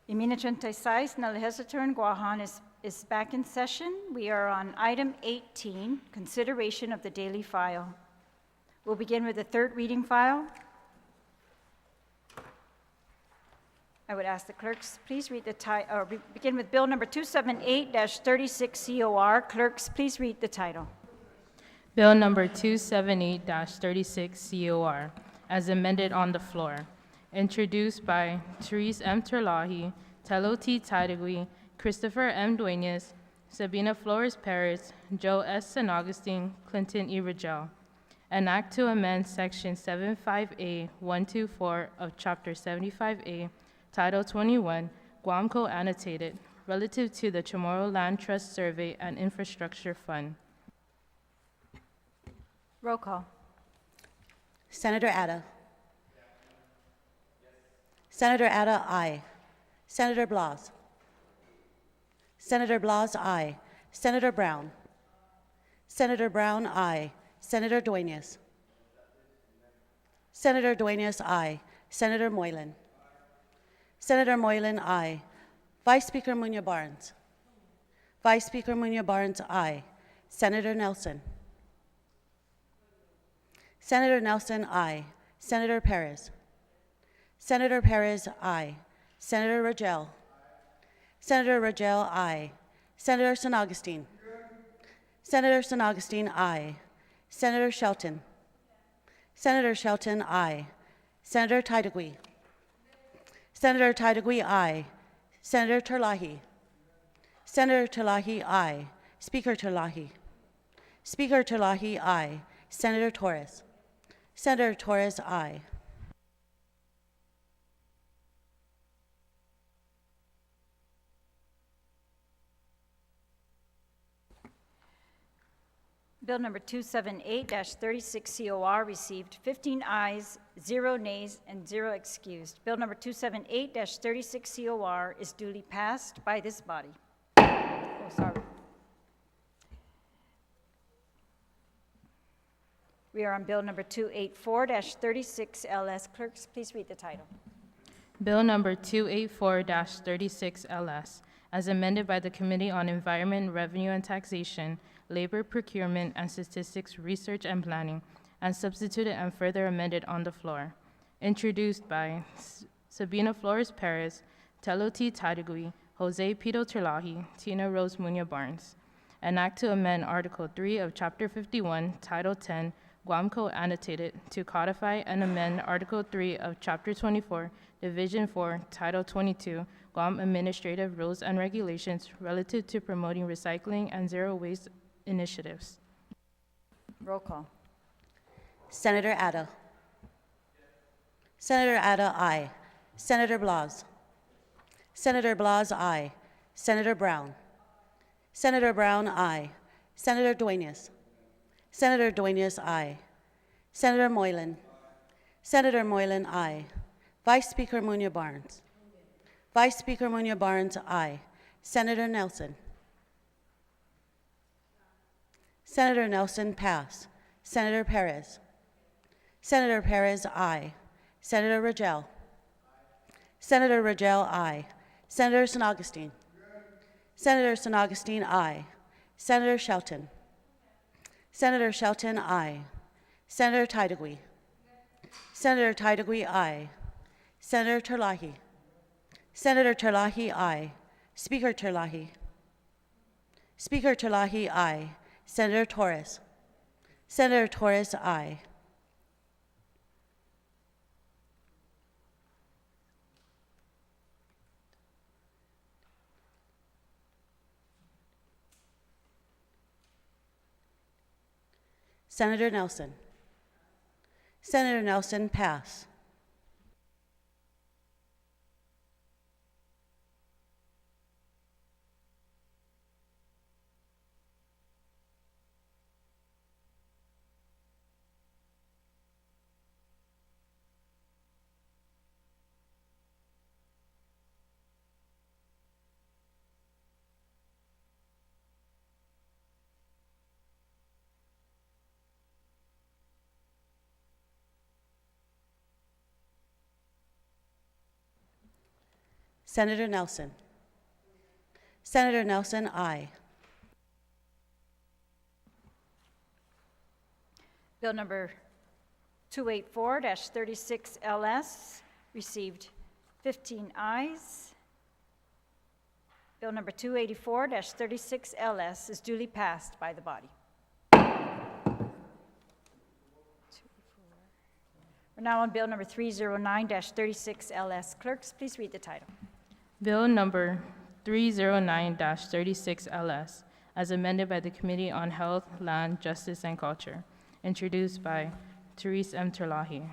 Emina 36 na legislature in Guam is back in session. We are on item 18, consideration of the daily file. We'll begin with the third reading file. I would ask the clerks, please read the title, begin with Bill number 278-36 COR. Clerks, please read the title. Bill number 278-36 COR, as amended on the floor. Introduced by Therese M. Terlahi, Telo T. Tidegui, Christopher M. Duenas, Sabina Flores Perez, Joe S. San Augustine, Clinton E. Rangel. An act to amend Section 75A 124 of Chapter 75A, Title 21, Guam Code Annotated, relative to the Chamora Land Trust Survey and Infrastructure Fund. Roll call. Senator Atta. Senator Atta, aye. Senator Blas. Senator Blas, aye. Senator Brown. Senator Brown, aye. Senator Duenas. Senator Duenas, aye. Senator Moylan. Senator Moylan, aye. Vice Speaker Munya Barnes. Vice Speaker Munya Barnes, aye. Senator Nelson. Senator Nelson, aye. Senator Perez. Senator Perez, aye. Senator Rangel. Senator Rangel, aye. Senator San Augustine. Senator San Augustine, aye. Senator Shelton. Senator Shelton, aye. Senator Tidegui. Senator Tidegui, aye. Senator Terlahi. Senator Terlahi, aye. Speaker Terlahi. Speaker Terlahi, aye. Senator Torres. Senator Torres, aye. Bill number 278-36 COR received 15 ayes, 0 nays, and 0 excused. Bill number 278-36 COR is duly passed by this body. Oh, sorry. We are on Bill number 284-36 LS. Clerks, please read the title. Bill number 284-36 LS, as amended by the Committee on Environment, Revenue and Taxation, Labor, Procurement, and Statistics, Research and Planning, and substituted and further amended on the floor. Introduced by Sabina Flores Perez, Telo T. Tidegui, Jose Pito Terlahi, Tina Rose Munya Barnes. An act to amend Article 3 of Chapter 51, Title 10, Guam Code Annotated, to codify and amend Article 3 of Chapter 24, Division 4, Title 22, Guam Administrative Rules and Regulations relative to promoting recycling and zero waste initiatives. Roll call. Senator Atta. Senator Atta, aye. Senator Blas. Senator Blas, aye. Senator Brown. Senator Brown, aye. Senator Duenas. Senator Duenas, aye. Senator Moylan. Senator Moylan, aye. Vice Speaker Munya Barnes. Vice Speaker Munya Barnes, aye. Senator Nelson. Senator Nelson, pass. Senator Perez. Senator Perez, aye. Senator Rangel. Senator Rangel, aye. Senator San Augustine. Senator San Augustine, aye. Senator Shelton. Senator Shelton, aye. Senator Tidegui. Senator Tidegui, aye. Senator Terlahi. Senator Terlahi, aye. Speaker Terlahi. Speaker Terlahi, aye. Senator Torres. Senator Torres, aye. Senator Nelson. Senator Nelson, pass. Senator Nelson. Senator Nelson, aye. Bill number 284-36LS received 15 ayes. Bill number 284-36LS is duly passed by the body. We're now on bill number 309-36LS. Clerks, please read the title. Bill number 309-36LS, as amended by the Committee on Health, Land, Justice, and Culture, introduced by Therese M. Terlahi.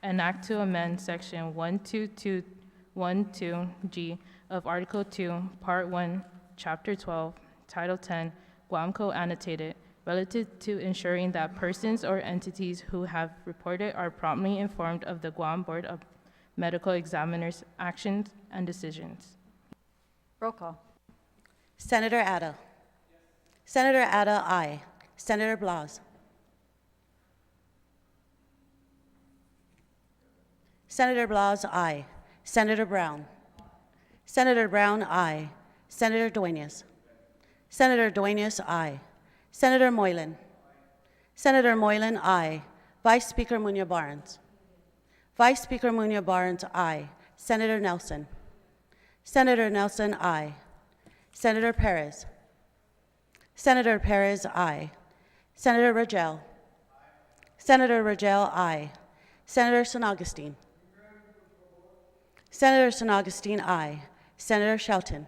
An act to amend Section 12212G of Article 2, Part 1, Chapter 12, Title 10, Guam Code Annotated, relative to ensuring that persons or entities who have reported are promptly informed of the Guam Board of Medical Examiners' actions and decisions. Roll call. Senator Atta. Senator Atta, aye. Senator Blas. Senator Blas, aye. Senator Brown. Senator Brown, aye. Senator Duenas. Senator Duenas, aye. Senator Moylan. Senator Moylan, aye. Vice Speaker Munya Barnes. Vice Speaker Munya Barnes, aye. Senator Nelson. Senator Nelson, aye. Senator Perez. Senator Perez, aye. Senator Rangel. Senator Rangel, aye. Senator San Augustine. Senator San Augustine, aye. Senator Shelton.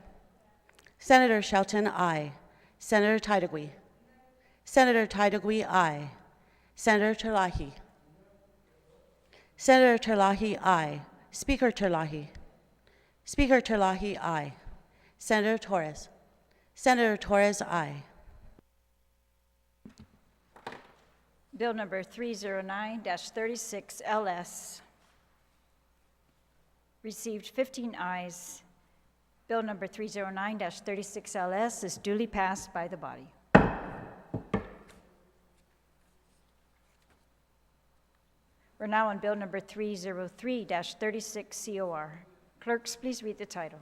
Senator Shelton, aye. Senator Titagui. Senator Titagui, aye. Senator Terlahi. Senator Terlahi, aye. Speaker Terlahi. Speaker Terlahi, aye. Senator Torres. Senator Torres, aye. Bill number 309-36LS received 15 ayes. Bill number 309-36LS is duly passed by the body. We're now on bill number 303-36COR. Clerks, please read the title.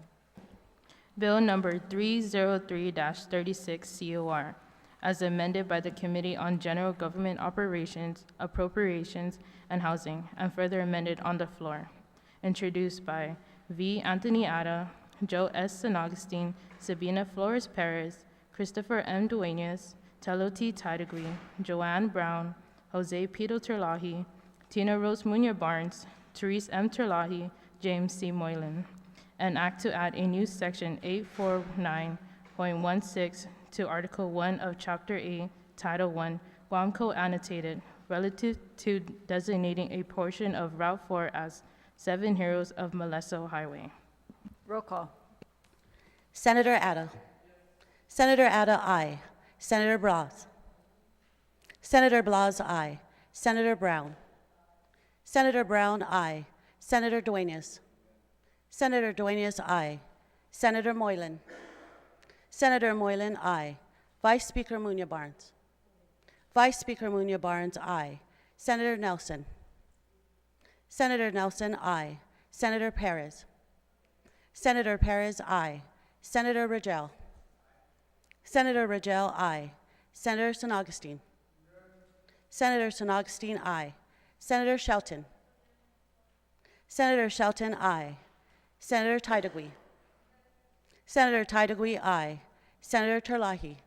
Bill number 303-36COR, as amended by the Committee on General Government Operations, Appropriations, and Housing, and further amended on the floor. Introduced by V. Anthony Atta, Joe S. San Augustine, Sabina Flores Perez, Christopher M. Duenas, Telo T. Titagui, Joanne Brown, Jose Pito Terlahi, Tina Rose Munya Barnes, Therese M. Terlahi, James C. Moylan. An act to add a new section 849.16 to Article 1 of Chapter A, Title 1, Guam Code Annotated, relative to designating a portion of Route 4 as 7 Heroes of Molesto Highway. Roll call. Senator Atta. Senator Atta, aye. Senator Blas. Senator Blas, aye. Senator Brown. Senator Brown, aye. Senator Duenas. Senator Duenas, aye. Senator Moylan. Senator Moylan, aye. Vice Speaker Munya Barnes. Vice Speaker Munya Barnes, aye. Senator Nelson. Senator Nelson, aye. Senator Perez. Senator Perez, aye. Senator Rangel. Senator Rangel, aye. Senator San Augustine. Senator San Augustine, aye. Senator Shelton. Senator Shelton, aye. Senator Titagui. Senator Titagui, aye. Senator Terlahi.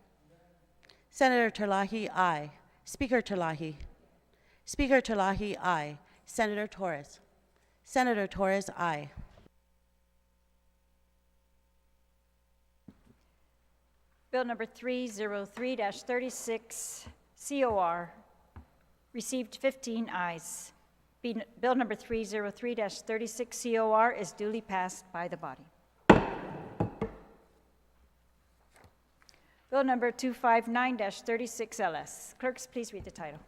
Senator Terlahi, aye. Speaker Terlahi. Speaker Terlahi, aye. Senator Torres. Senator Torres, aye. Bill number 303-36COR received 15 ayes. Bill number 303-36COR is duly passed by the body. Bill number 259-36LS. Clerks, please read the title.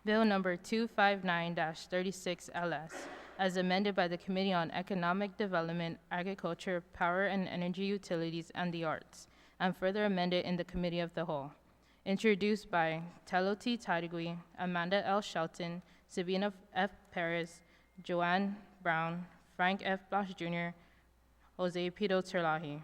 Bill number 259-36LS, as amended by the Committee on Economic Development, Agriculture, Power and Energy Utilities, and the Arts, and further amended in the Committee of the Whole. Introduced by Telo T. Titagui, Amanda L. Shelton, Sabina F. Perez, Joanne Brown, Frank F. Blas Jr., Jose Pito Terlaje.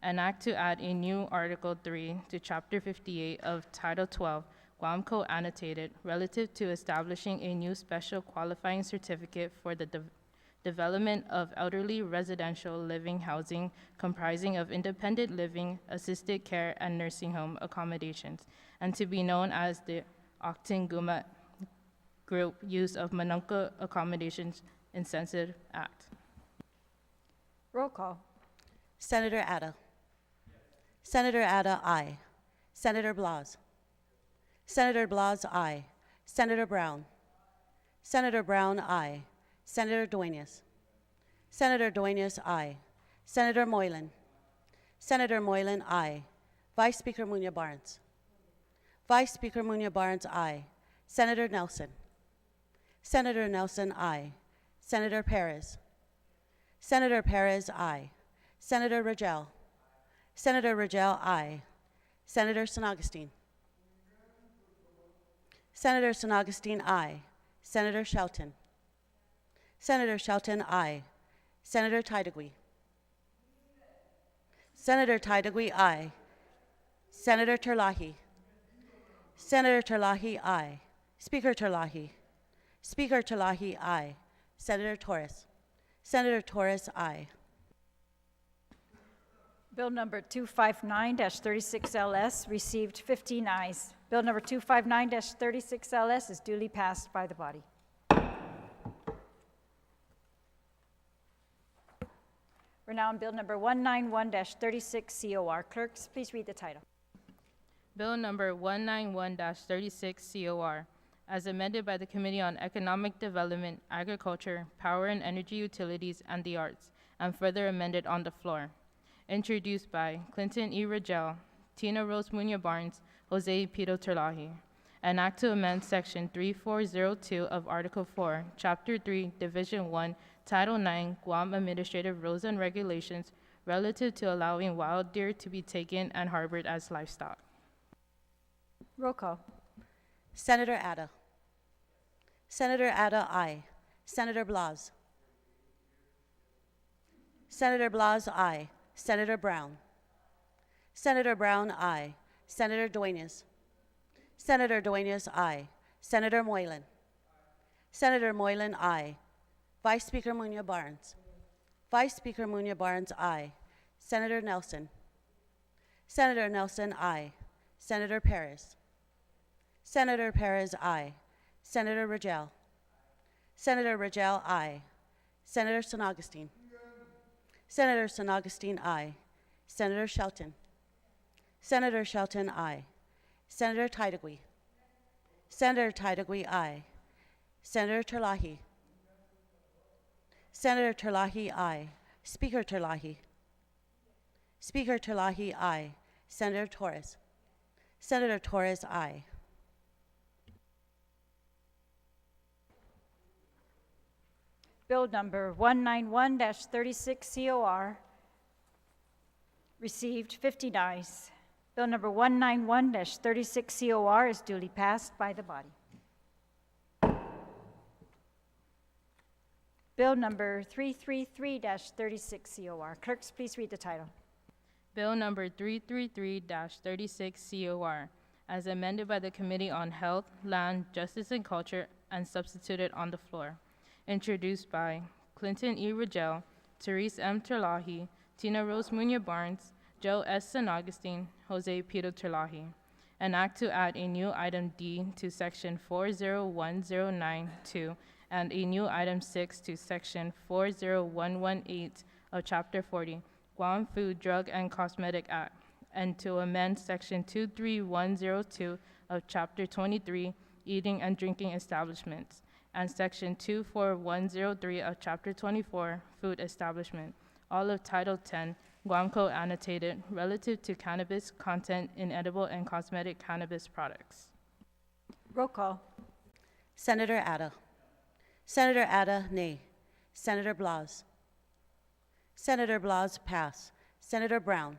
An act to add a new Article 3 to Chapter 58 of Title 12, Guam Code Annotated, relative to establishing a new special qualifying certificate for the development of elderly residential living housing comprising of independent living, assisted care, and nursing home accommodations, and to be known as the Octin Guma Group Use of Manunka Accommodations Incentive Act. Roll call. Senator Atta. Senator Atta, aye. Senator Blas. Senator Blas, aye. Senator Brown. Senator Brown, aye. Senator Duenas. Senator Duenas, aye. Senator Moylan. Senator Moylan, aye. Vice Speaker Munya Barnes. Vice Speaker Munya Barnes, aye. Senator Nelson. Senator Nelson, aye. Senator Perez. Senator Perez, aye. Senator Ragel. Senator Ragel, aye. Senator San Augustine. Senator San Augustine, aye. Senator Shelton. Senator Shelton, aye. Senator Tydegui. Senator Tydegui, aye. Senator Terlaje. Senator Terlaje, aye. Speaker Terlaje. Speaker Terlaje, aye. Senator Torres. Senator Torres, aye. Bill number 259-36LS received 15 ayes. Bill number 259-36LS is duly passed by the body. We're now on bill number 191-36COR. Clerks, please read the title. Bill number 191-36COR, as amended by the Committee on Economic Development, Agriculture, Power and Energy Utilities, and the Arts, and further amended on the floor. Introduced by Clinton E. Ragel, Tina Rose Munya Barnes, Jose Pito Terlaje. An act to amend Section 3402 of Article 4, Chapter 3, Division 1, Title 9, Guam Administrative Rules and Regulations relative to allowing wild deer to be taken and harbored as livestock. Roll call. Senator Atta. Senator Atta, aye. Senator Blas. Senator Blas, aye. Senator Brown. Senator Brown, aye. Senator Duenas. Senator Duenas, aye. Senator Moylan. Senator Moylan, aye. Vice Speaker Munya Barnes. Vice Speaker Munya Barnes, aye. Senator Nelson. Senator Nelson, aye. Senator Perez. Senator Perez, aye. Senator Ragel. Senator Ragel, aye. Senator San Augustine. Senator San Augustine, aye. Senator Shelton. Senator Shelton, aye. Senator Tydegui. Senator Tydegui, aye. Senator Terlaje. Senator Terlaje, aye. Speaker Terlaje. Speaker Terlaje, aye. Senator Torres. Senator Torres, aye. Bill number 191-36COR received 50 ayes. Bill number 191-36COR is duly passed by the body. Bill number 333-36COR. Clerks, please read the title. Bill number 333-36COR, as amended by the Committee on Health, Land, Justice, and Culture, and substituted on the floor. Introduced by Clinton E. Ragel, Therese M. Terlaje, Tina Rose Munya Barnes, Joe S. San Augustine, Jose Pito Terlaje. An act to add a new item D to Section 40109-2 and a new item 6 to Section 40118 of Chapter 40, Guam Food, Drug, and Cosmetic Act, and to amend Section 23102 of Chapter 23, Eating and Drinking Establishments, and Section 24103 of Chapter 24, Food Establishment, all of Title 10, Guam Code Annotated, relative to cannabis content in edible and cosmetic cannabis products. Roll call. Senator Atta. Senator Atta, nay. Senator Blas. Senator Blas, pass. Senator Brown.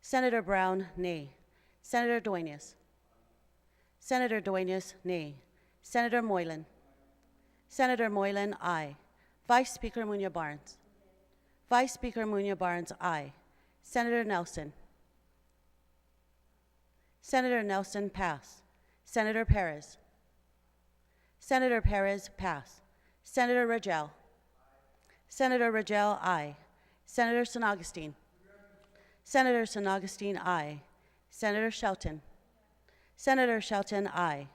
Senator Brown, nay. Senator Duenas. Senator Duenas, nay. Senator Moylan. Senator Moylan, aye. Vice Speaker Munya Barnes. Vice Speaker Munya Barnes, aye. Senator Nelson. Senator Nelson, pass. Senator Perez. Senator Perez, pass. Senator Rangel. Senator Rangel, aye. Senator San Augustine. Senator San Augustine, aye. Senator Shelton. Senator Shelton, aye.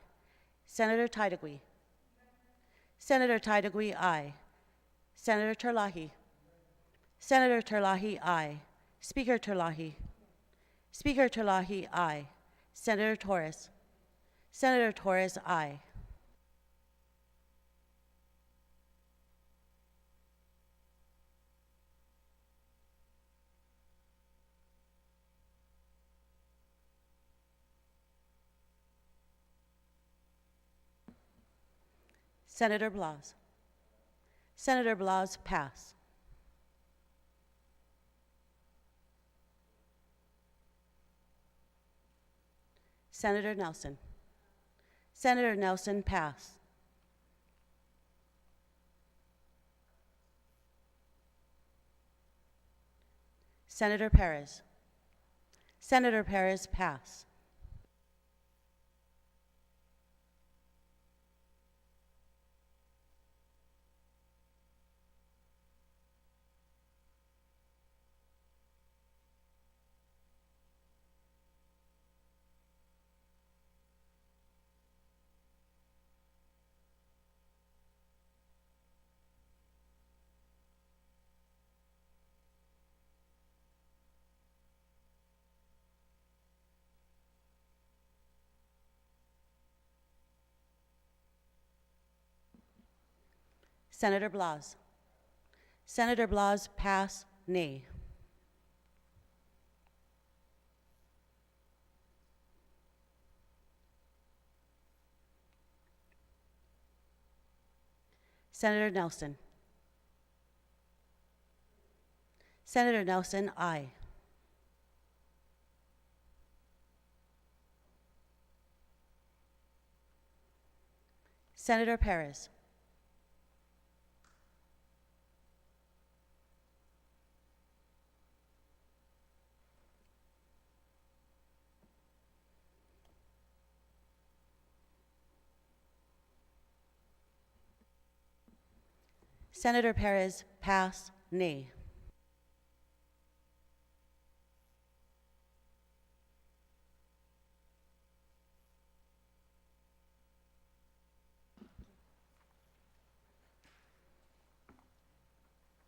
Senator Tydegui. Senator Tydegui, aye. Senator Terlahi. Senator Terlahi, aye. Speaker Terlahi. Speaker Terlahi, aye. Senator Torres. Senator Torres, aye. Senator Blas. Senator Blas, pass. Senator Nelson. Senator Nelson, pass. Senator Perez. Senator Perez, pass. Senator Blas. Senator Blas, pass, nay. Senator Nelson. Senator Nelson, aye. Senator Perez. Senator Perez, pass, nay.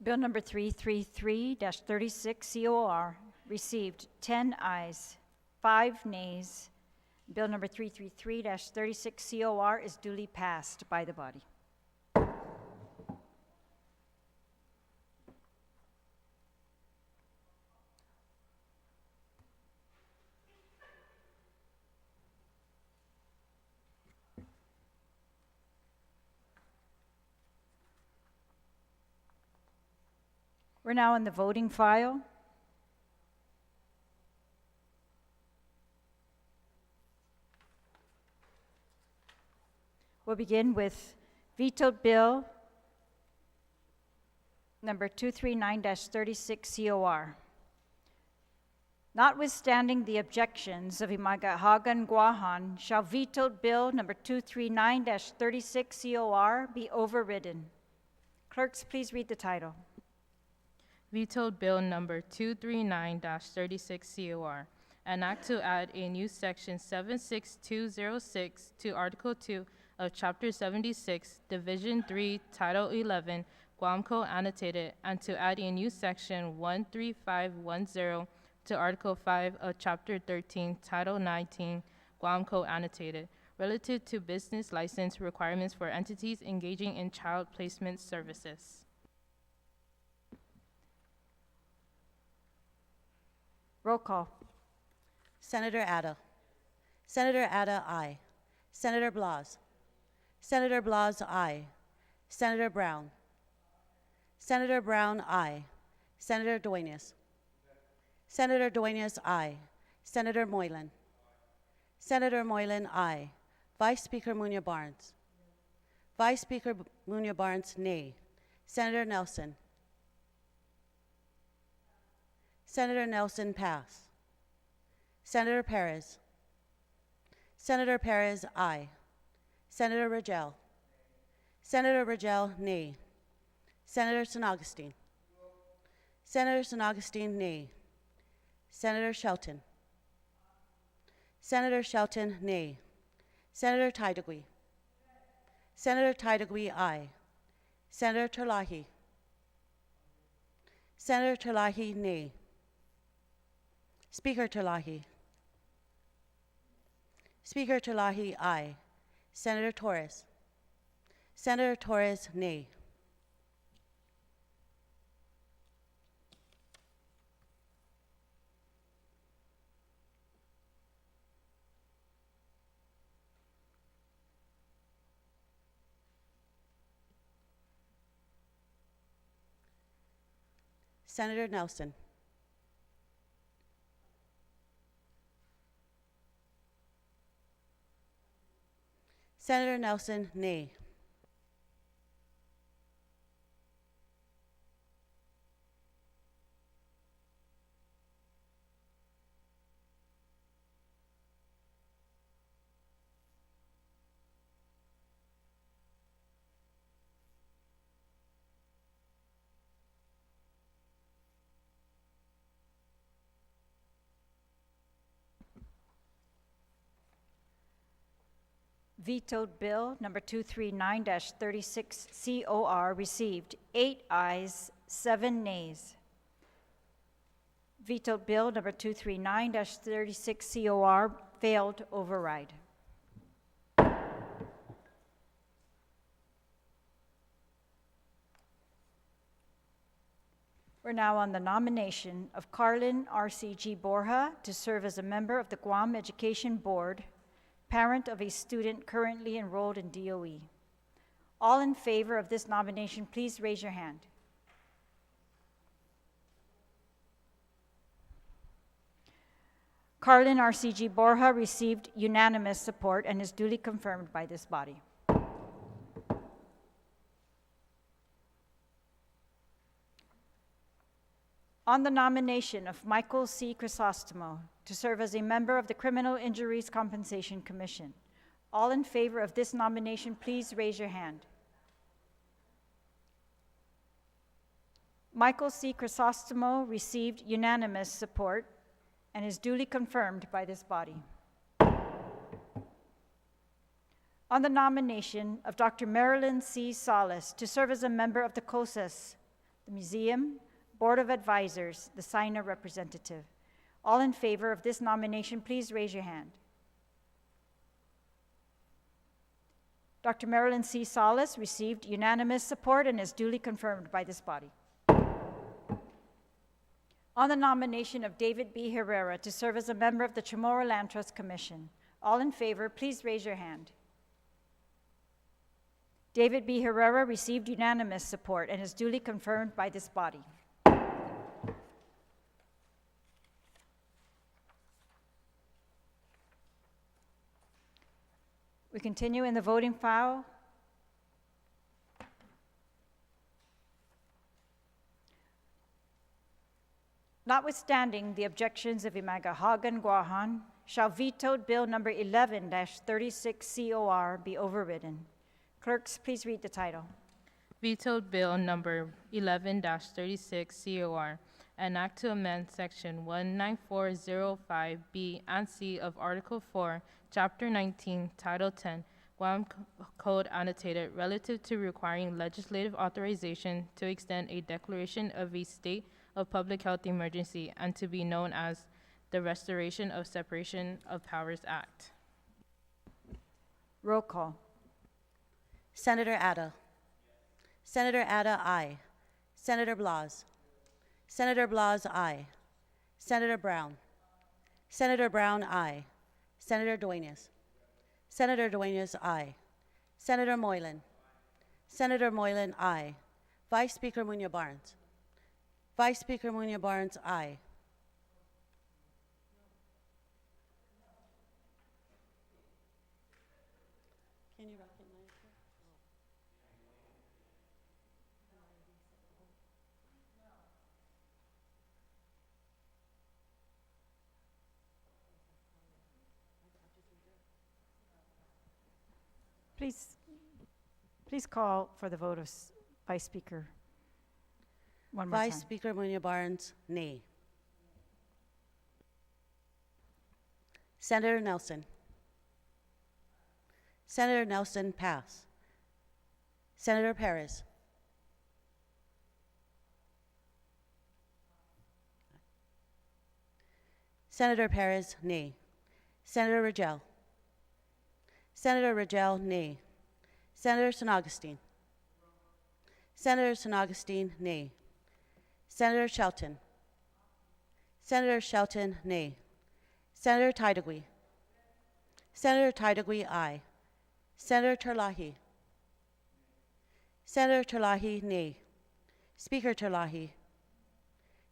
Bill number 333-36 COR received 10 ayes, 5 nays. Bill number 333-36 COR is duly passed by the body. We're now in the voting file. We'll begin with vetoed bill number 239-36 COR. Notwithstanding the objections of Imagahagan Guahan, shall vetoed bill number 239-36 COR be overridden. Clerks, please read the title. Vetoed Bill Number 239-36 COR, an act to add a new Section 76206 to Article 2 of Chapter 76, Division 3, Title 11, Guam Code Annotated, and to add a new Section 13510 to Article 5 of Chapter 13, Title 19, Guam Code Annotated, relative to business license requirements for entities engaging in child placement services. Roll call. Senator Atta. Senator Atta, aye. Senator Blas. Senator Blas, aye. Senator Brown. Senator Brown, aye. Senator Duenas. Senator Duenas, aye. Senator Moylan. Senator Moylan, aye. Vice Speaker Munya Barnes. Vice Speaker Munya Barnes, nay. Senator Nelson. Senator Nelson, pass. Senator Perez. Senator Perez, aye. Senator Rangel. Senator Rangel, nay. Senator San Augustine. Senator San Augustine, nay. Senator Shelton. Senator Shelton, nay. Senator Tydegui. Senator Tydegui, aye. Senator Terlahi. Senator Terlahi, nay. Speaker Terlahi. Speaker Terlahi, aye. Senator Torres. Senator Torres, nay. Senator Nelson. Senator Nelson, nay. Vetoed bill number 239-36 COR received 8 ayes, 7 nays. Vetoed bill number 239-36 COR failed override. We're now on the nomination of Carlin RCG Borja to serve as a member of the Guam Education Board, parent of a student currently enrolled in DOE. All in favor of this nomination, please raise your hand. Carlin RCG Borja received unanimous support and is duly confirmed by this body. On the nomination of Michael C. Chrysostomo to serve as a member of the Criminal Injuries Compensation Commission. All in favor of this nomination, please raise your hand. Michael C. Chrysostomo received unanimous support and is duly confirmed by this body. On the nomination of Dr. Marilyn C. Salas to serve as a member of the COSAS, the Museum, Board of Advisors, the signer representative. All in favor of this nomination, please raise your hand. Dr. Marilyn C. Salas received unanimous support and is duly confirmed by this body. On the nomination of David B. Herrera to serve as a member of the Chamora Land Trust Commission. All in favor, please raise your hand. David B. Herrera received unanimous support and is duly confirmed by this body. We continue in the voting file. Notwithstanding the objections of Imaga Hagan Guahan, shall vetoed bill number 11-36 COR be overridden. Clerks, please read the title. Vetoed Bill Number 11-36 COR, an act to amend Section 19405B and C of Article 4, Chapter 19, Title 10, Guam Code Annotated, relative to requiring legislative authorization to extend a declaration of a state of public health emergency and to be known as the Restoration of Separation of Powers Act. Roll call. Senator Atta. Senator Atta, aye. Senator Blas. Senator Blas, aye. Senator Brown. Senator Brown, aye. Senator Duenas. Senator Duenas, aye. Senator Moylan. Senator Moylan, aye. Vice Speaker Muñoz-Barnes. Vice Speaker Muñoz-Barnes, aye. Can you recognize her? Please call for the vote of Vice Speaker. One more Vice time. Speaker Munoz-Barnes, nay. Senator Nelson. Senator Nelson, pass. Senator Perez. Senator Perez, nay. Senator Rangel. Senator Rangel, nay. Senator San Augustine. Senator San Augustine, nay. Senator Shelton. Senator Shelton, nay. Senator Tydegui. Senator Tydegui, aye. Senator Terlahi. Senator Terlahi, nay. Speaker Terlahi.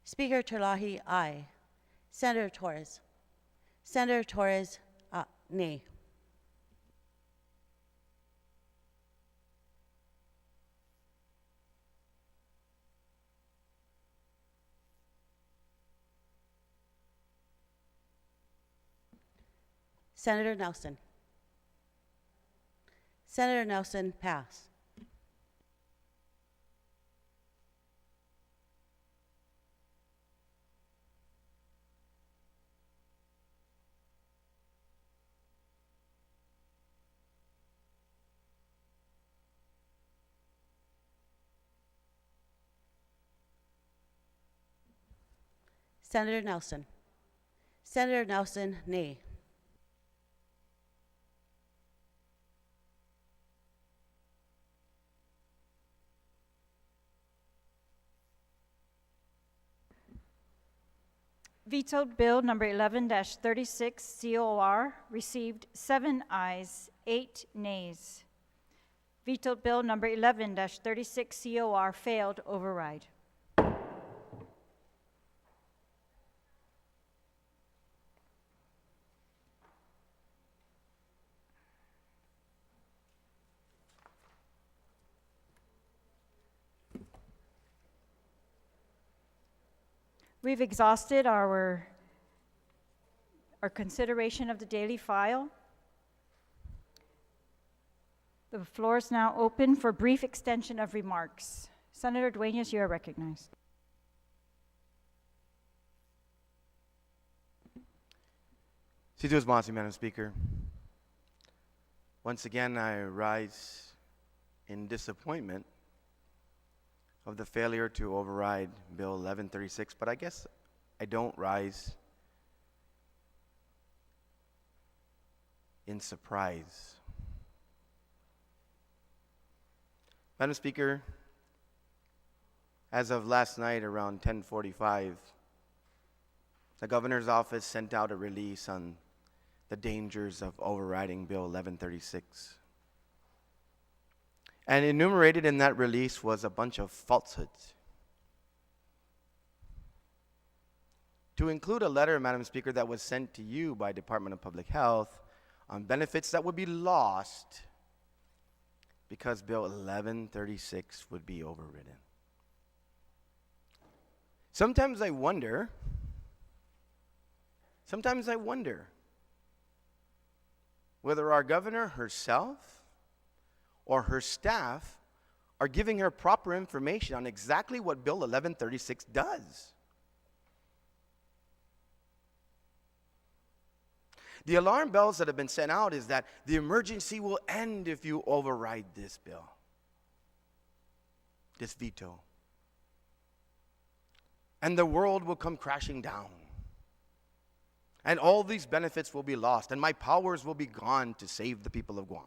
Speaker Terlahi, aye. Senator Torres. Senator Torres, nay. Senator Nelson. Senator Nelson, pass. Senator Nelson. Senator Nelson, nay. Vetoed Bill number 11-36 COR received 7 ayes, 8 nays. Vetoed Bill number 11-36 COR failed override. We've exhausted our consideration of the daily file. The floor is now open for brief extension of remarks. Senator Dueñas, you are recognized. Madam Speaker. Once again, I rise in disappointment of the failure to override Bill 1136, but I guess I don't rise in surprise. Madam Speaker, as of last night around 10:45, the governor's office sent out a release on the dangers of overriding Bill 1136. And enumerated in that release was a bunch of falsehoods. To include a letter, Madam Speaker, that was sent to you by Department of Public Health on benefits that would be lost because Bill 1136 would be overridden. Sometimes I wonder whether our governor herself or her staff are giving her proper information on exactly what Bill 1136 does. The alarm bells that have been sent out is that the emergency will end if you override this bill, this veto. And the world will come crashing down. And all these benefits will be lost, and my powers will be gone to save the people of Guam.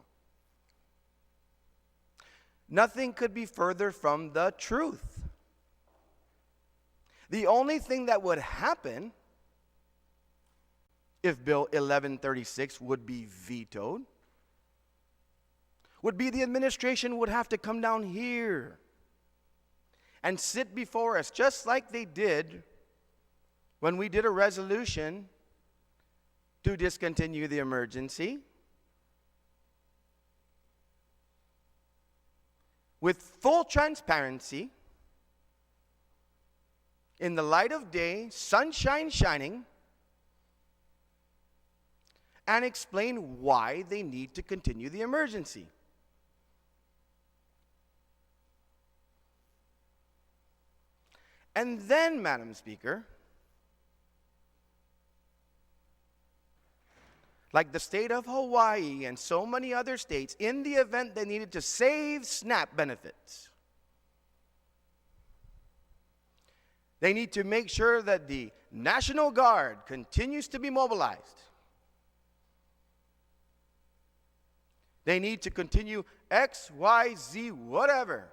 Nothing could be further from the truth. The only thing that would happen if Bill 1136 would be vetoed would be the administration would have to come down here and sit before us, just like they did when we did a resolution to discontinue the emergency, with full transparency, in the light of day, sunshine shining, and explain why they need to continue the emergency. And then, Madam Speaker, like the state of Hawaii and so many other states, in the event they needed to save SNAP benefits, they need to make sure that the National Guard continues to be mobilized. They need to continue X, Y, Z, whatever.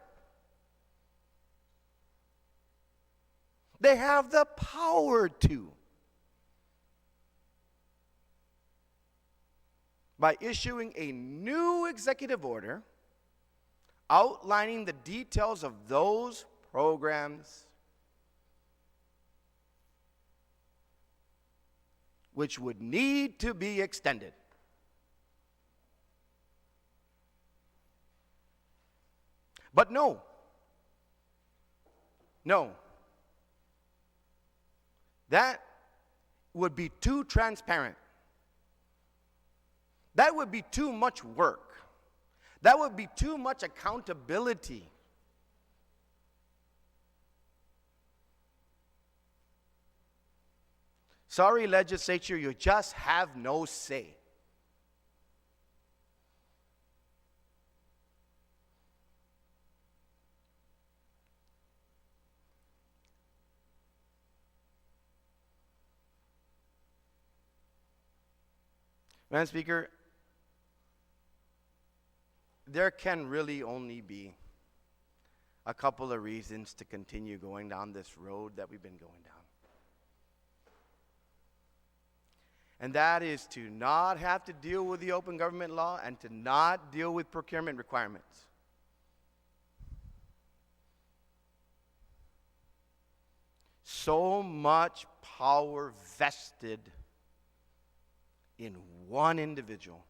They have the power to. By issuing a new executive order outlining the details of those programs which would need to be extended. But no, that would be too transparent. That would be too much work. That would be too much accountability. Sorry, legislature, you just have no say. Madam Speaker, there can really only be a couple of reasons to continue going down this road that we've been going down. And that is to not have to deal with the open government law and to not deal with procurement requirements. So much power vested in one individual.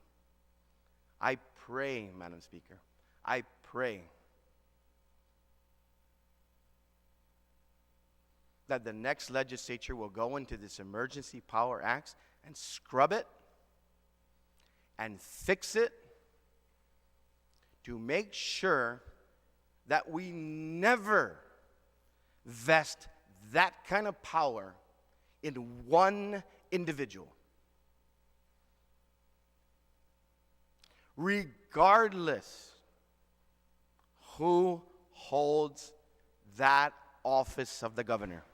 I pray, Madam Speaker, I pray that the next legislature will go into this Emergency Power Act and scrub it and fix it to make sure that we never vest that kind of power in one individual. Regardless who holds that office of the governor.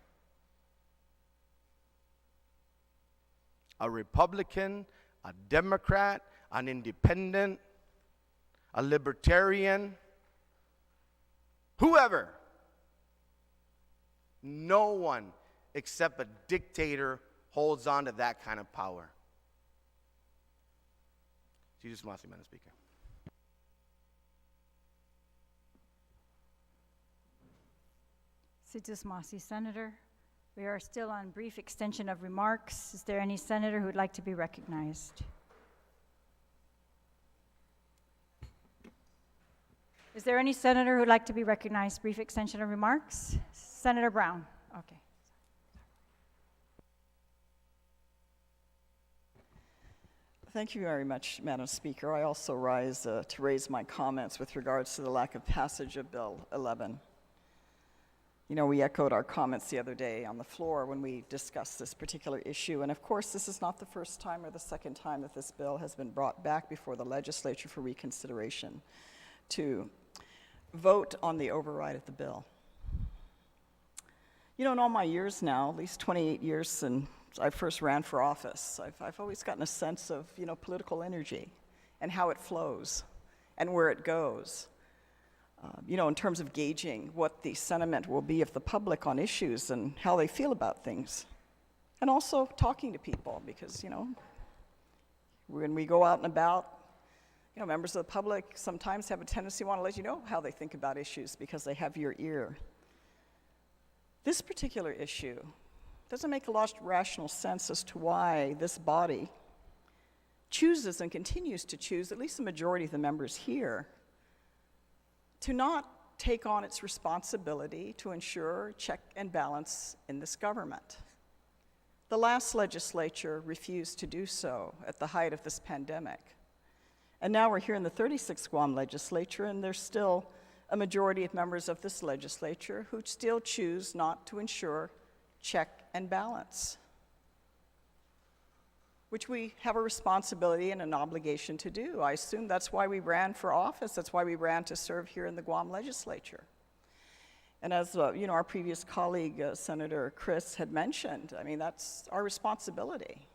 A Republican, a Democrat, an independent, a libertarian, whoever. No one except a dictator holds on to that kind of power. Jesus Masi, Madam Speaker. Situs Masi, Senator. We are still on brief extension of remarks. Is there any senator who would like to be recognized? Is there any senator who would like to be recognized? Brief extension of remarks? Senator Brown. Okay. Thank you very much, Madam Speaker. I also rise to raise my comments with regards to the lack of passage of Bill 11. You know, we echoed our comments the other day on the floor when we discussed this particular issue, and of course this is not the first time or the second time that this bill has been brought back before the legislature for reconsideration to vote on the override of the bill. You know, in all my years now, at least 28 years since I first ran for office, I've always gotten a sense of, you know, political energy and how it flows and where it goes. You know, in terms of gauging what the sentiment will be of the public on issues and how they feel about things. And also talking to people because, you know, when we go out and about, you know, members of the public sometimes have a tendency to want to let you know how they think about issues because they have your ear. This particular issue doesn't make a lot of rational sense as to why this body chooses and continues to choose, at least the majority of the members here, to not take on its responsibility to ensure check and balance in this government. The last legislature refused to do so at the height of this pandemic. And now we're here in the 36th Guam Legislature, and there's still a majority of members of this legislature who still choose not to ensure check and balance, which we have a responsibility and an obligation to do. I assume that's why we ran for office. That's why we ran to serve here in the Guam Legislature. And as our previous colleague, Senator Chris, had mentioned, I mean, that's our responsibility.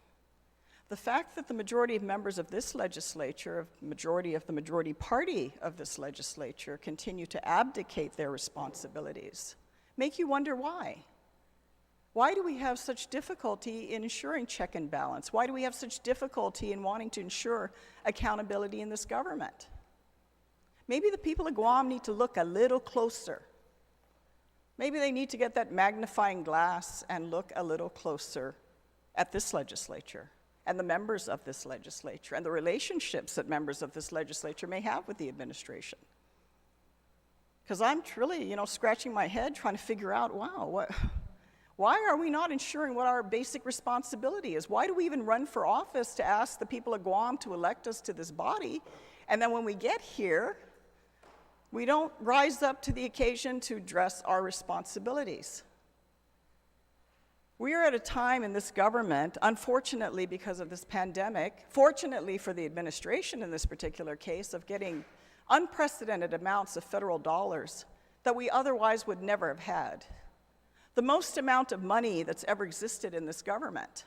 The fact that the majority of members of this legislature, majority of the majority party of this legislature, continue to abdicate their responsibilities, make you wonder why. Why do we have such difficulty in ensuring check and balance? Why do we have such difficulty in wanting to ensure accountability in this government? Maybe the people of Guam need to look a little closer. Maybe they need to get that magnifying glass and look a little closer at this legislature and the members of this legislature and the relationships that members of this legislature may have with the administration. Because I'm really, scratching my head trying to figure out, wow, why are we not ensuring what our basic responsibility is? Why do we even run for office to ask the people of Guam to elect us to this body? And then when we get here, we don't rise up to the occasion to address our responsibilities. We are at a time in this government, unfortunately because of this pandemic, fortunately for the administration in this particular case, of getting unprecedented amounts of federal dollars that we otherwise would never have had. The most amount of money that's ever existed in this government.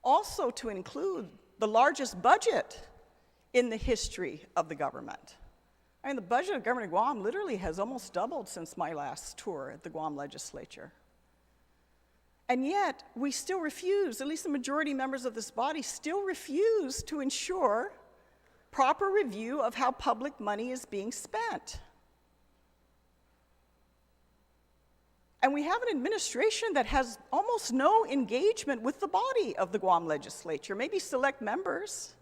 Also to include the largest budget in the history of the government. I mean, the budget of Governor Guam literally has almost doubled since my last tour at the Guam Legislature. And yet, we still refuse, at least the majority members of this body still refuse to ensure proper review of how public money is being spent. And we have an administration that has almost no engagement with the body of the Guam Legislature, maybe select members.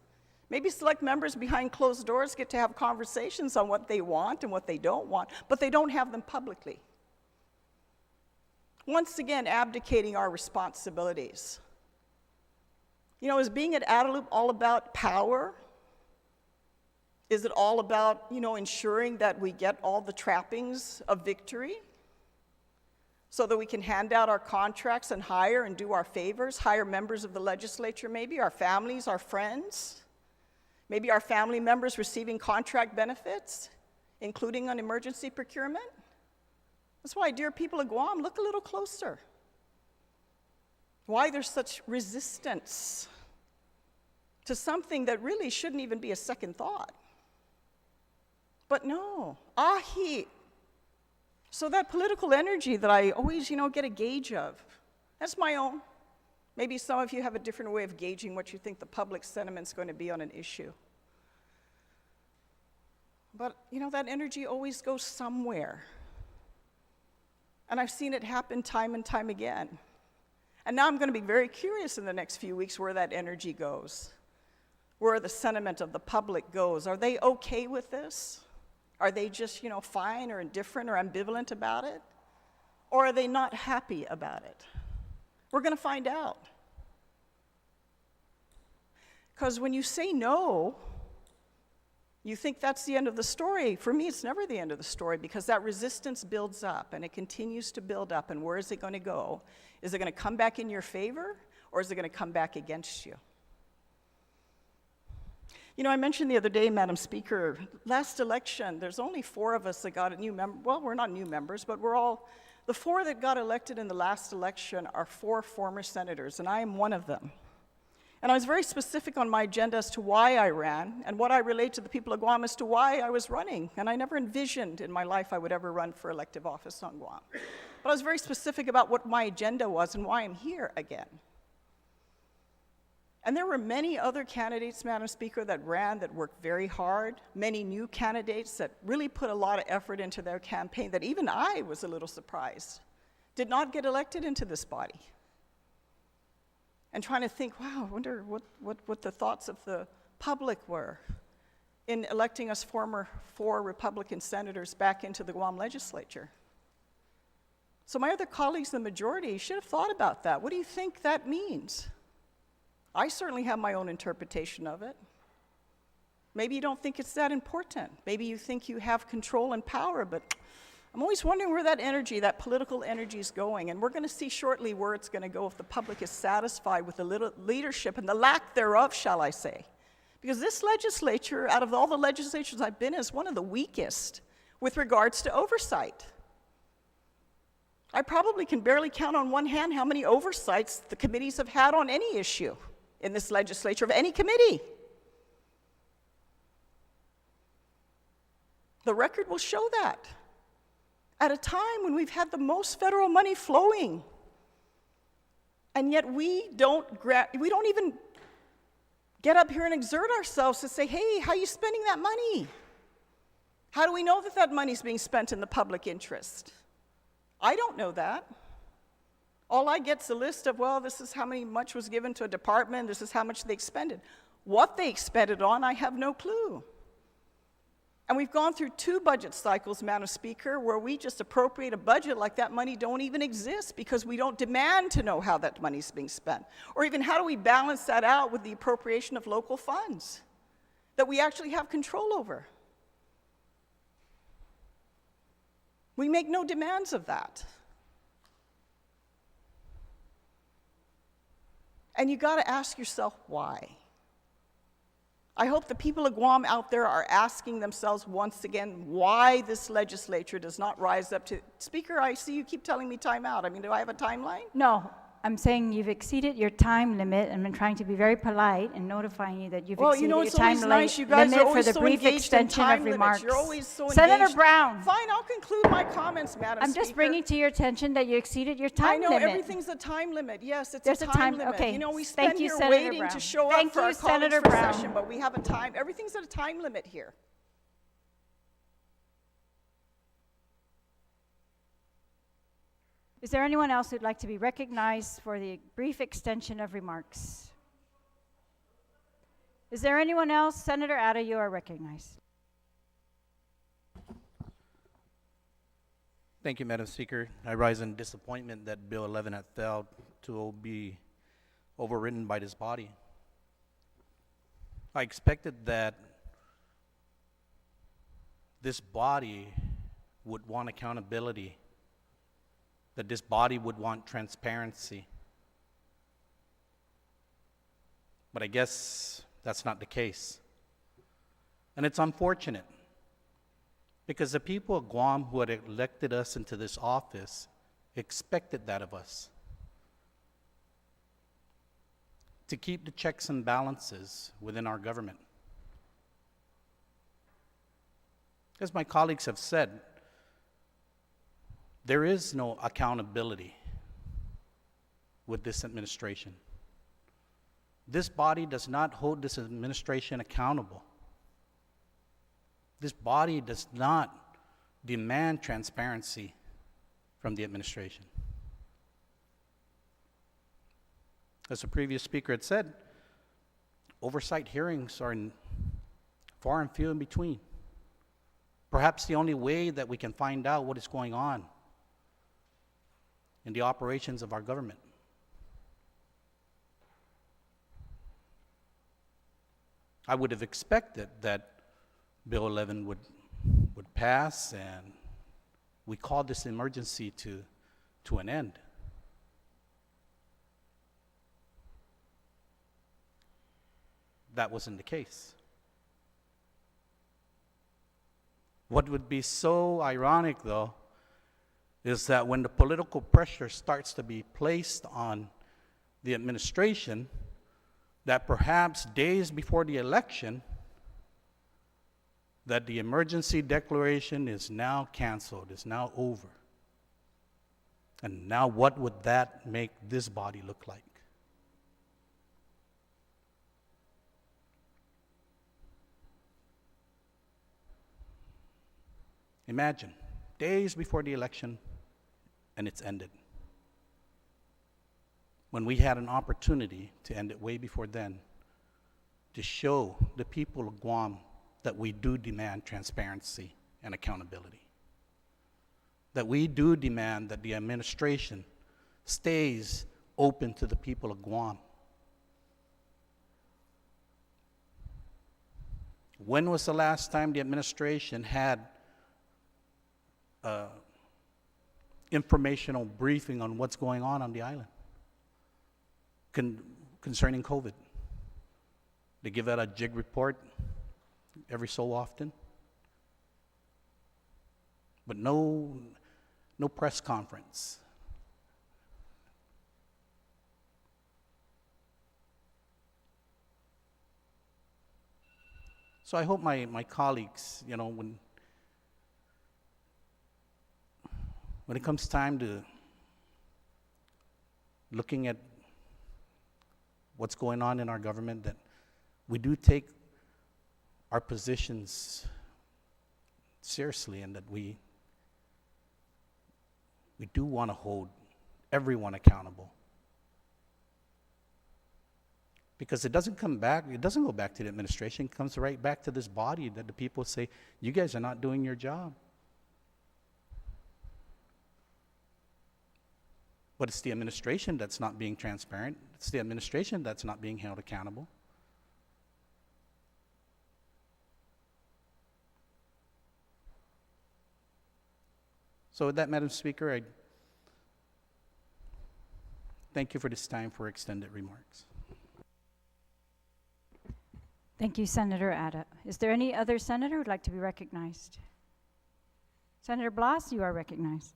Maybe select members behind closed doors get to have conversations on what they want and what they don't want, but they don't have them publicly. Once again, abdicating our responsibilities. Is being at Adelup all about power? Is it all about, ensuring that we get all the trappings of victory so that we can hand out our contracts and hire and do our favors, hire members of the legislature maybe, our families, our friends? Maybe our family members receiving contract benefits, including on emergency procurement. That's why, dear people of Guam, look a little closer. Why there's such resistance to something that really shouldn't even be a second thought. But no, ahi. So that political energy that I always, get a gauge of, that's my own. Maybe some of you have a different way of gauging what you think the public sentiment's going to be on an issue. But, that energy always goes somewhere. And I've seen it happen time and time again. And now I'm going to be very curious in the next few weeks where that energy goes, where the sentiment of the public goes. Are they okay with this? Are they just, fine or indifferent or ambivalent about it? Or are they not happy about it? We're going to find out. Because when you say no, you think that's the end of the story. For me, it's never the end of the story because that resistance builds up and it continues to build up. And where is it going to go? Is it going to come back in your favor or is it going to come back against you? I mentioned the other day, Madam Speaker, last election, there's only 4 of us that got a new member. Well, we're not new members, but the 4 that got elected in the last election are 4 former senators, and I am one of them. And I was very specific on my agenda as to why I ran and what I relayed to the people of Guam as to why I was running. And I never envisioned in my life I would ever run for elective office on Guam. But I was very specific about what my agenda was and why I'm here again. And there were many other candidates, Madam Speaker, that ran, that worked very hard, many new candidates that really put a lot of effort into their campaign that even I was a little surprised did not get elected into this body. And trying to think, wow, I wonder what the thoughts of the public were in electing us former 4 Republican senators back into the Guam Legislature. So my other colleagues in the majority should have thought about that. What do you think that means? I certainly have my own interpretation of it. Maybe you don't think it's that important. Maybe you think you have control and power, but I'm always wondering where that energy, that political energy is going. And we're going to see shortly where it's going to go if the public is satisfied with the leadership and the lack thereof, shall I say. Because this legislature, out of all the legislatures I've been in, is one of the weakest with regards to oversight. I probably can barely count on one hand how many oversights the committees have had on any issue in this legislature of any committee. The record will show that. At a time when we've had the most federal money flowing, and yet we don't even get up here and exert ourselves to say, hey, how are you spending that money? How do we know that that money's being spent in the public interest? I don't know that. All I get's a list of, well, this is how much was given to a department, this is how much they expended. What they expended on, I have no clue. And we've gone through 2 budget cycles, Madam Speaker, where we just appropriate a budget like that money don't even exist because we don't demand to know how that money's being spent. Or even how do we balance that out with the appropriation of local funds that we actually have control over? We make no demands of that. And you got to ask yourself why. I hope the people of Guam out there are asking themselves once again why this legislature does not rise up to... Speaker, I see you keep telling me time out. I mean, do I have a timeline? No, I'm saying you've exceeded your time limit, and I'm trying to be very polite and notifying you that you've exceeded your time nice. You guys are limit for always the so brief engaged in extension time of limits. remarks. You're always so Senator engaged. Brown. Fine, I'll conclude my comments, Madam I'm Speaker. just bringing to your attention that you exceeded your time I know limit. everything's a time limit. Yes, it's There's a time limit. okay. You know, we Thank spend you, here Senator waiting Brown. to show Thank up for you, our colleagues Senator for Brown. session, but we have a time. Everything's at a time limit here. Is there anyone else who'd like to be recognized for the brief extension of remarks? Is there anyone else? Senator Atta, you are recognized. Thank you, Madam Speaker. I rise in disappointment that Bill 11 had failed to be overridden by this body. I expected that this body would want accountability, that this body would want transparency. But I guess that's not the case. And it's unfortunate because the people of Guam who had elected us into this office expected that of us. To keep the checks and balances within our government. As my colleagues have said, there is no accountability with this administration. This body does not hold this administration accountable. This body does not demand transparency from the administration. As the previous speaker had said, oversight hearings are far and few in between. Perhaps the only way that we can find out what is going on in the operations of our government. I would have expected that Bill 11 would pass and we call this emergency to an end. That wasn't the case. What would be so ironic, though, is that when the political pressure starts to be placed on the administration, that perhaps days before the election, that the emergency declaration is now canceled, is now over. And now what would that make this body look like? Imagine, days before the election, and it's ended. When we had an opportunity to end it way before then, to show the people of Guam that we do demand transparency and accountability. That we do demand that the administration stays open to the people of Guam. When was the last time the administration had informational briefing on what's going on the island concerning COVID? They give out a JIG report every so often, but no press conference. So I hope my colleagues, you know, when it comes time to looking at what's going on in our government, that we do take our positions seriously, and that we do want to hold everyone accountable. Because it doesn't go back to the administration, it comes right back to this body, that the people say, you guys are not doing your job. But it's the administration that's not being transparent. It's the administration that's not being held accountable. So with that, Madam Speaker, I thank you for this time for extended remarks. Thank you, Senator Ada. Is there any other senator who would like to be recognized? Senator Blas, you are recognized.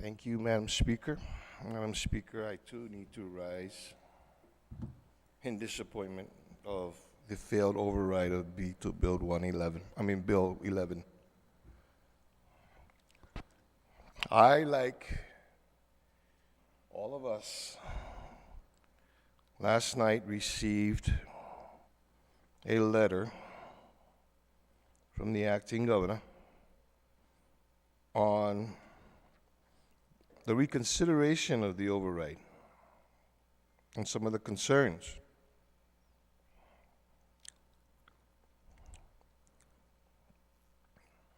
Thank you, Madam Speaker. Madam Speaker, I too need to rise in disappointment of the failed override of Bill 11. I, like all of us, last night received a letter from the acting governor on the reconsideration of the override and some of the concerns.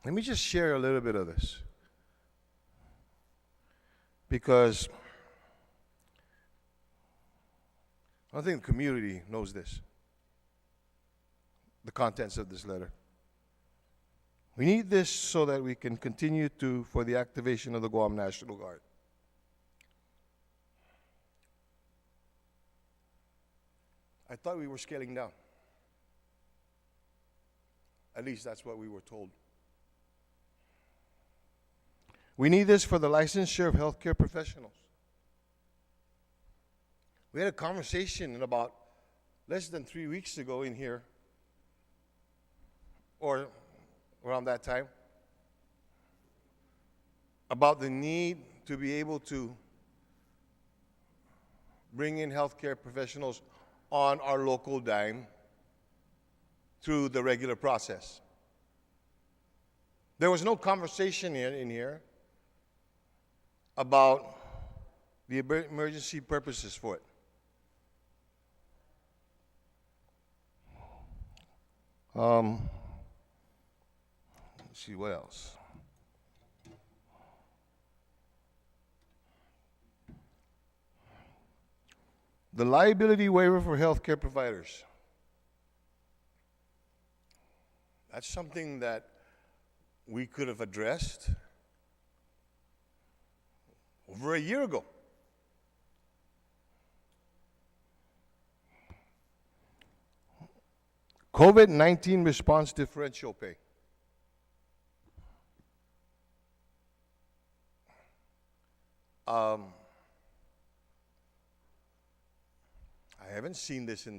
Let me just share a little bit of this, because I don't think the community knows this, the contents of this letter. We need this so that we can continue for the activation of the Guam National Guard. I thought we were scaling down. At least that's what we were told. We need this for the licensure of healthcare professionals. We had a conversation about less than 3 weeks ago in here, or around that time, about the need to be able to bring in healthcare professionals on our local dime through the regular process. There was no conversation in here about the emergency purposes for it. Let's see, what else? The liability waiver for healthcare providers. That's something that we could have addressed over a year ago. COVID-19 response differential pay. I haven't seen this in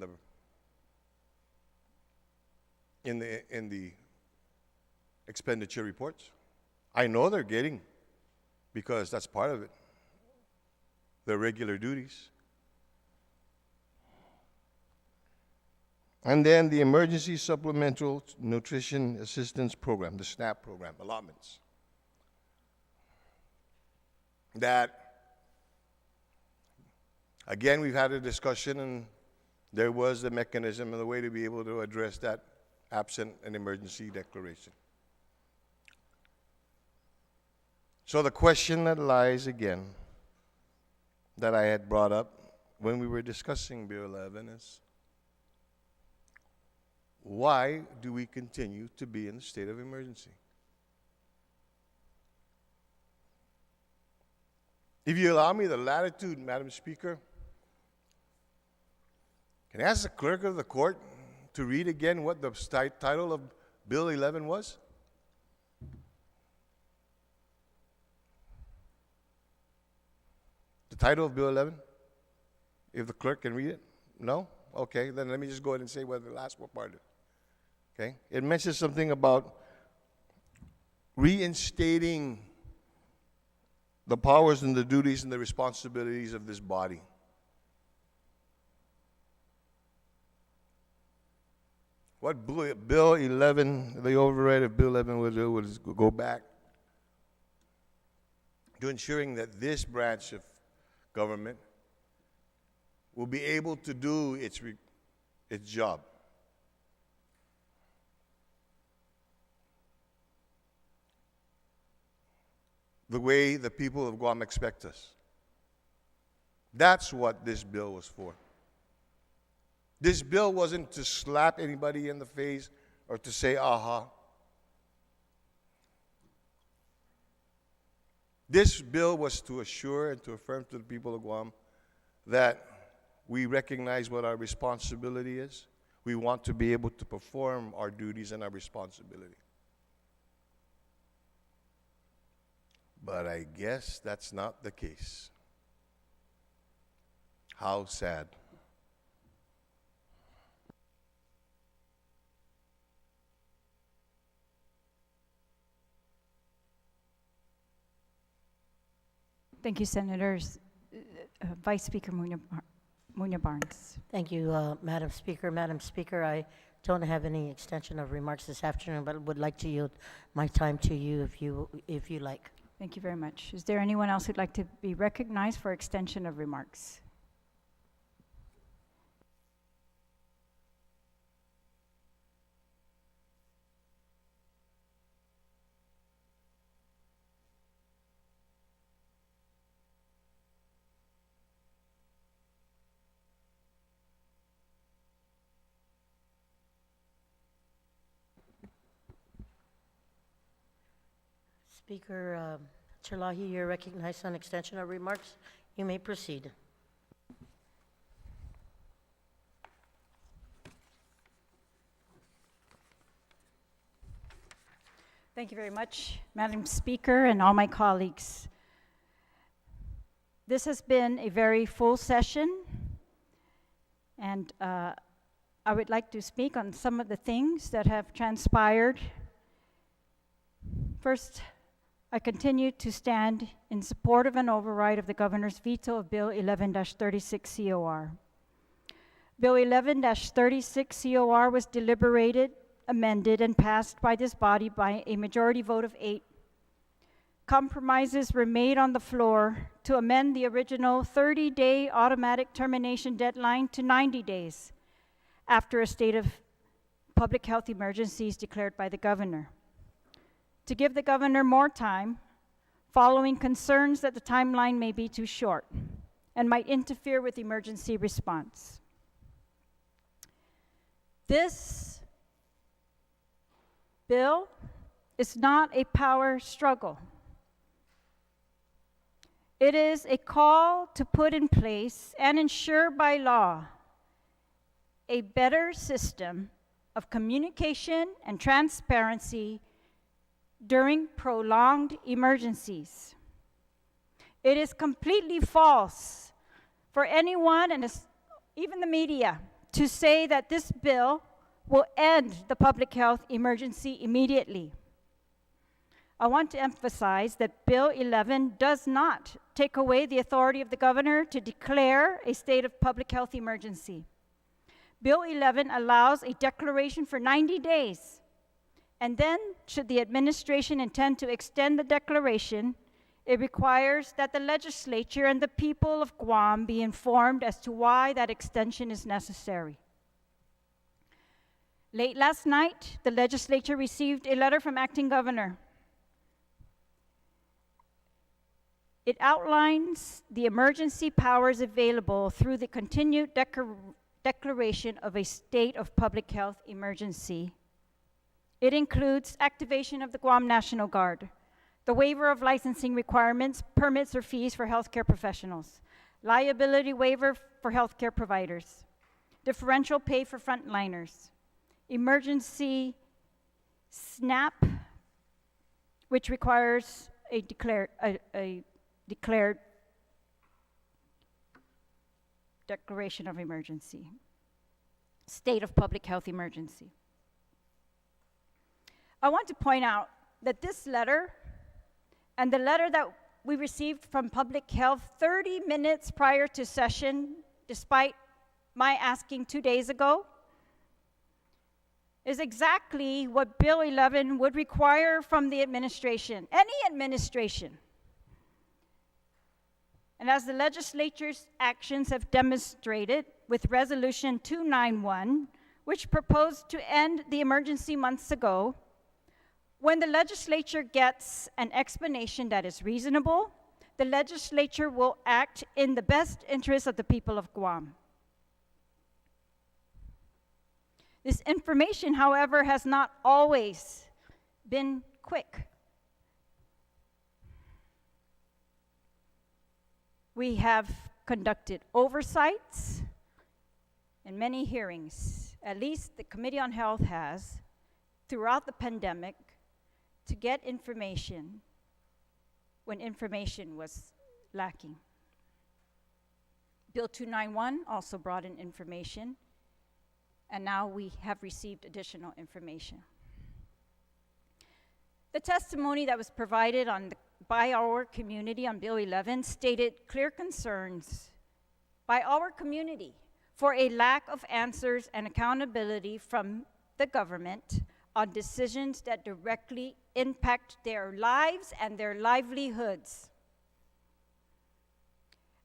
the expenditure reports. I know they're getting, because that's part of it, their regular duties. And then the Emergency Supplemental Nutrition Assistance Program, the SNAP program, allotments. That, again, we've had a discussion, and there was a mechanism and a way to be able to address that absent an emergency declaration. So the question that lies again, that I had brought up when we were discussing Bill 11, is why do we continue to be in a state of emergency? If you allow me the latitude, Madam Speaker, can I ask the clerk of the court to read again what the title of Bill 11 was? The title of Bill 11? If the clerk can read it? No? Okay, then let me just go ahead and say what the last part is. Okay? It mentions something about reinstating the powers and the duties and the responsibilities of this body. What Bill 11, the override of Bill 11 would do was go back to ensuring that this branch of government will be able to do its job. The way the people of Guam expect us. That's what this bill was for. This bill wasn't to slap anybody in the face or to say, aha. This bill was to assure and to affirm to the people of Guam that we recognize what our responsibility is. We want to be able to perform our duties and our responsibility. But I guess that's not the case. How sad. Thank you, Senators. Vice Speaker Munya Barnes. Thank you, Madam Speaker. Madam Speaker, I don't have any extension of remarks this afternoon, but would like to yield my time to you if you like. Thank you very much. Is there anyone else who'd like to be recognized for extension of remarks? Speaker Chalahi, you're recognized on extension of remarks. You may proceed. Thank you very much, Madam Speaker and all my colleagues. This has been a very full session, and I would like to speak on some of the things that have transpired. First, I continue to stand in support of an override of the Governor's veto of Bill 11-36 COR. Bill 11-36 COR was deliberated, amended, and passed by this body by a majority vote of 8. Compromises were made on the floor to amend the original 30-day automatic termination deadline to 90 days after a state of public health emergency is declared by the Governor. To give the Governor more time, following concerns that the timeline may be too short and might interfere with emergency response. This bill is not a power struggle. It is a call to put in place and ensure by law a better system of communication and transparency during prolonged emergencies. It is completely false for anyone, and even the media, to say that this bill will end the public health emergency immediately. I want to emphasize that Bill 11 does not take away the authority of the Governor to declare a state of public health emergency. Bill 11 allows a declaration for 90 days. And then, should the administration intend to extend the declaration, it requires that the legislature and the people of Guam be informed as to why that extension is necessary. Late last night, the legislature received a letter from Acting Governor. It outlines the emergency powers available through the continued declaration of a state of public health emergency. It includes activation of the Guam National Guard, the waiver of licensing requirements, permits, or fees for healthcare professionals, liability waiver for healthcare providers, differential pay for frontliners, emergency SNAP, which requires a declared declaration of emergency, state of public health emergency. I want to point out that this letter and the letter that we received from Public Health 30 minutes prior to session, despite my asking 2 days ago, is exactly what Bill 11 would require from the administration, any administration. And as the legislature's actions have demonstrated with Resolution 291, which proposed to end the emergency months ago, when the legislature gets an explanation that is reasonable, the legislature will act in the best interest of the people of Guam. This information, however, has not always been quick. We have conducted oversights and many hearings, at least the Committee on Health has, throughout the pandemic, to get information when information was lacking. Bill 291 also brought in information, and now we have received additional information. The testimony that was provided by our community on Bill 11 stated clear concerns by our community for a lack of answers and accountability from the government on decisions that directly impact their lives and their livelihoods.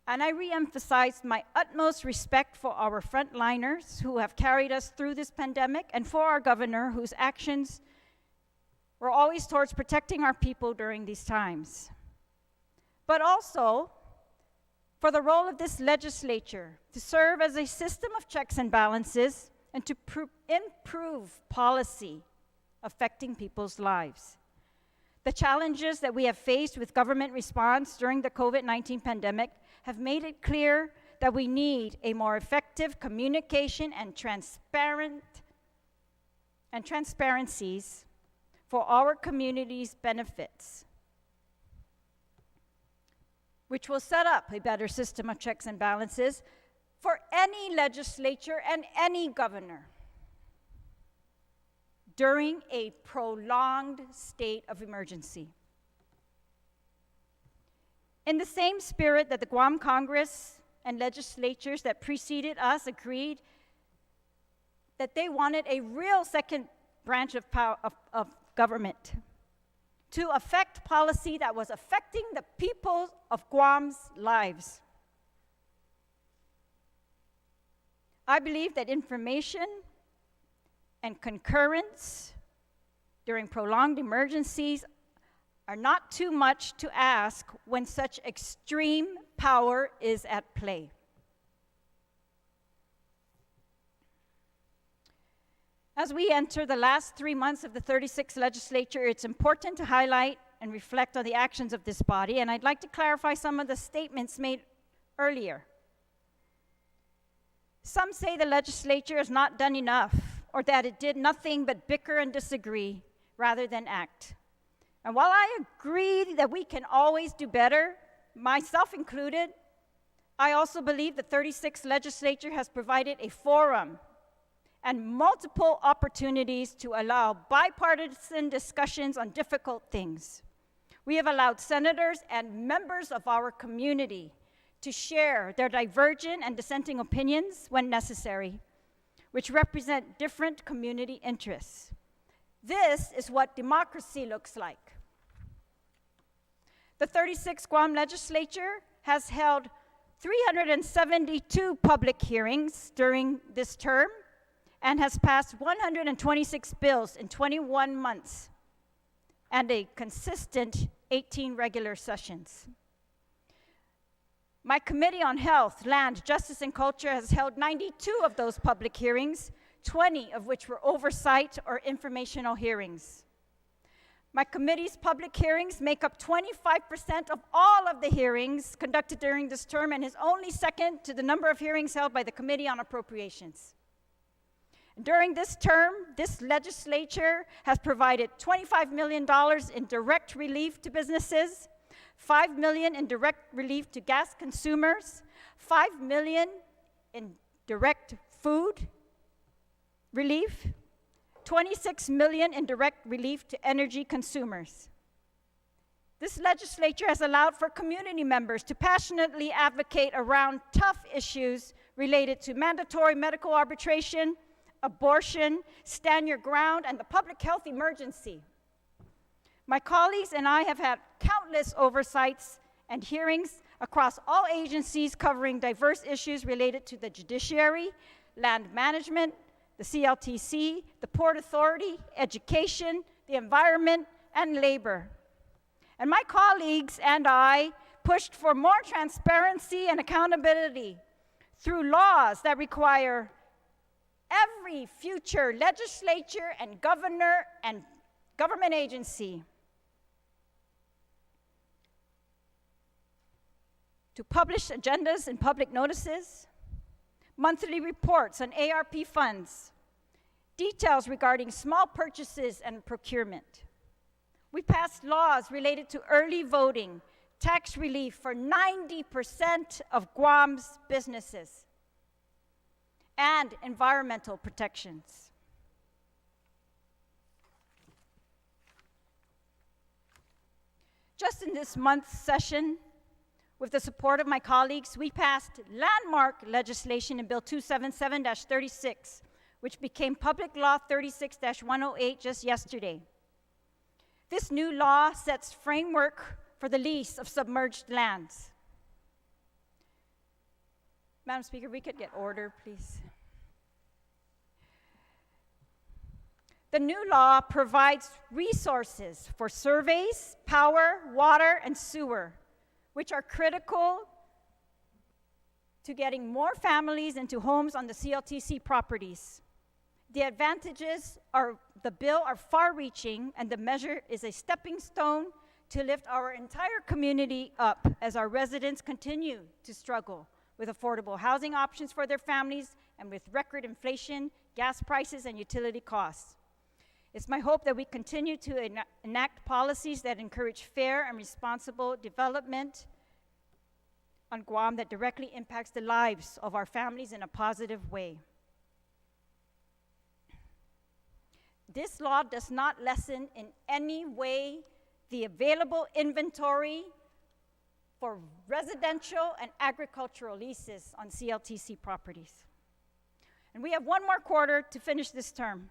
And I reemphasized my utmost respect for our frontliners who have carried us through this pandemic, and for our governor whose actions were always towards protecting our people during these times. But also for the role of this legislature to serve as a system of checks and balances and to improve policy affecting people's lives. The challenges that we have faced with government response during the COVID-19 pandemic have made it clear that we need a more effective communication and transparencies for our community's benefits, which will set up a better system of checks and balances for any legislature and any governor during a prolonged state of emergency. In the same spirit that the Guam Congress and legislatures that preceded us agreed that they wanted a real second branch of government to affect policy that was affecting the people of Guam's lives. I believe that information and concurrence during prolonged emergencies are not too much to ask when such extreme power is at play. As we enter the last 3 months of the 36th legislature, it's important to highlight and reflect on the actions of this body, and I'd like to clarify some of the statements made earlier. Some say the legislature has not done enough, or that it did nothing but bicker and disagree rather than act. And while I agree that we can always do better, myself included, I also believe the 36th legislature has provided a forum and multiple opportunities to allow bipartisan discussions on difficult things. We have allowed senators and members of our community to share their divergent and dissenting opinions when necessary, which represent different community interests. This is what democracy looks like. The 36th Guam Legislature has held 372 public hearings during this term and has passed 126 bills in 21 months and a consistent 18 regular sessions. My Committee on Health, Land, Justice, and Culture has held 92 of those public hearings, 20 of which were oversight or informational hearings. My committee's public hearings make up 25% of all of the hearings conducted during this term and is only second to the number of hearings held by the Committee on Appropriations. During this term, this legislature has provided $25 million in direct relief to businesses, $5 million in direct relief to gas consumers, $5 million in direct food relief, $26 million in direct relief to energy consumers. This legislature has allowed for community members to passionately advocate around tough issues related to mandatory medical arbitration, abortion, stand your ground, and the public health emergency. My colleagues and I have had countless oversights and hearings across all agencies covering diverse issues related to the judiciary, land management, the CLTC, the Port Authority, education, the environment, and labor. And my colleagues and I pushed for more transparency and accountability through laws that require every future legislature and governor and government agency to publish agendas and public notices, monthly reports on ARP funds, details regarding small purchases and procurement. We passed laws related to early voting, tax relief for 90% of Guam's businesses, and environmental protections. Just in this month's session, with the support of my colleagues, we passed landmark legislation in Bill 277-36, which became Public Law 36-108 just yesterday. This new law sets framework for the lease of submerged lands. Madam Speaker, we could get order, please. The new law provides resources for surveys, power, water, and sewer, which are critical to getting more families into homes on the CLTC properties. The advantages of the bill are far-reaching, and the measure is a stepping stone to lift our entire community up as our residents continue to struggle with affordable housing options for their families and with record inflation, gas prices, and utility costs. It's my hope that we continue to enact policies that encourage fair and responsible development on Guam that directly impacts the lives of our families in a positive way. This law does not lessen in any way the available inventory for residential and agricultural leases on CLTC properties. And we have one more quarter to finish this term,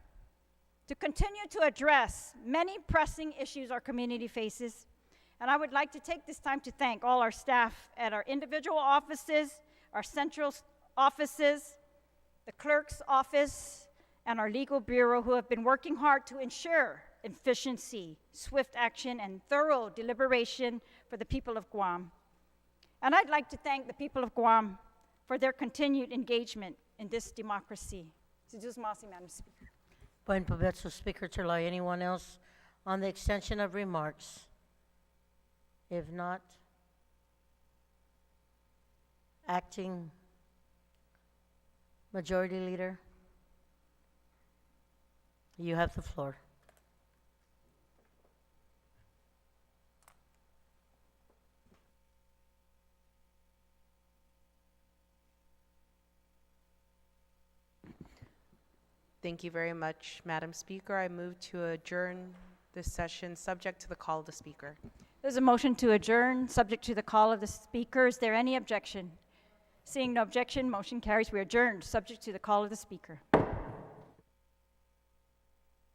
to continue to address many pressing issues our community faces. And I would like to take this time to thank all our staff at our individual offices, our central offices, the clerk's office, and our legal bureau who have been working hard to ensure efficiency, swift action, and thorough deliberation for the people of Guam. And I'd like to thank the people of Guam for their continued engagement in this democracy. Madam Speaker. Buen provecho, Speaker Terlai. Anyone else on the extension of remarks? If not, Acting Majority Leader, you have the floor. Thank you very much, Madam Speaker. I move to adjourn this session subject to the call of the Speaker. There's a motion to adjourn, subject to the call of the Speaker. Is there any objection? Seeing no objection, motion carries. We are adjourned, subject to the call of the Speaker.